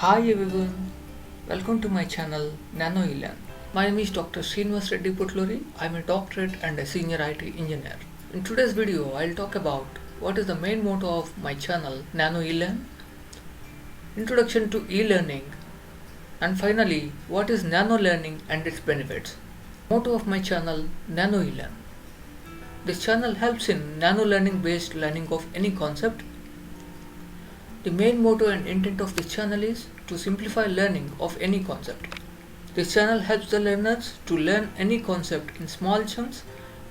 Hi everyone, welcome to my channel Nano ELearn. My name is Dr. Srinivasareddy Putluri. I am a doctorate and a senior IT engineer. In today's video, I'll talk about what is the main motto of my channel Nano ELearn, introduction to e-learning, and finally, what is Nano Learning and its benefits. Motto of my channel Nano ELearn. This channel helps in nano learning based learning of any concept. The main motto and intent of this channel is to simplify learning of any concept. This channel helps the learners to learn any concept in small chunks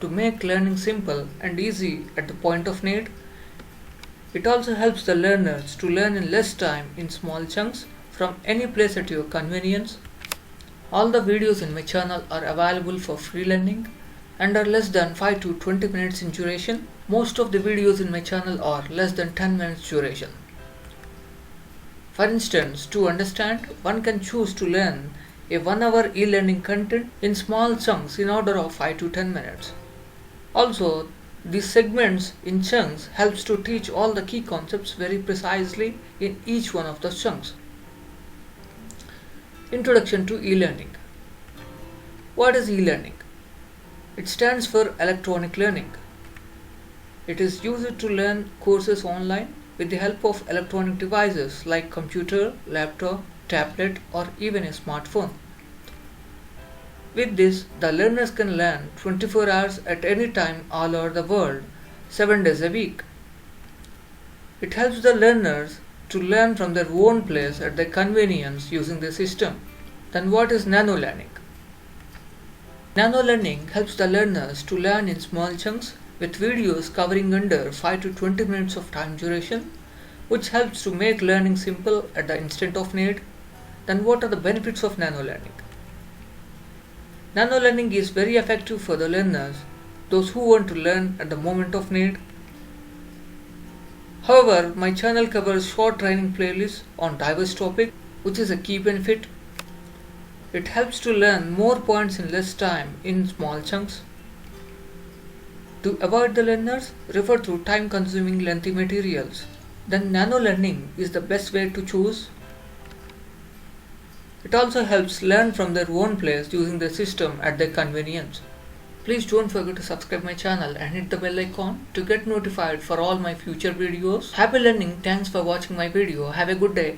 to make learning simple and easy at the point of need. It also helps the learners to learn in less time in small chunks from any place at your convenience. All the videos in my channel are available for free learning and are less than 5 to 20 minutes in duration. Most of the videos in my channel are less than 10 minutes duration. For instance, to understand, one can choose to learn a 1-hour e-learning content in small chunks in order of 5 to 10 minutes. Also, these segments in chunks helps to teach all the key concepts very precisely in each one of the chunks. Introduction to e-learning. What is e-learning? It stands for electronic learning. It is used to learn courses online with the help of electronic devices like computer, laptop, tablet, or even a smartphone. With this, the learners can learn 24 hours at any time all over the world, 7 days a week. It helps the learners to learn from their own place at their convenience using the system. Then what is nano learning? Nano learning helps the learners to learn in small chunks with videos covering under 5 to 20 minutes of time duration, which helps to make learning simple at the instant of need. Then what are the benefits of nano learning? Nano learning is very effective for the learners, those who want to learn at the moment of need. However, my channel covers short training playlists on diverse topics, which is a key benefit. It helps to learn more points in less time in small chunks. To avoid the learners, refer to time-consuming lengthy materials. Then nano learning is the best way to choose. It also helps learn from their own place using the system at their convenience. Please don't forget to subscribe my channel and hit the bell icon to get notified for all my future videos. Happy learning. Thanks for watching my video. Have a good day.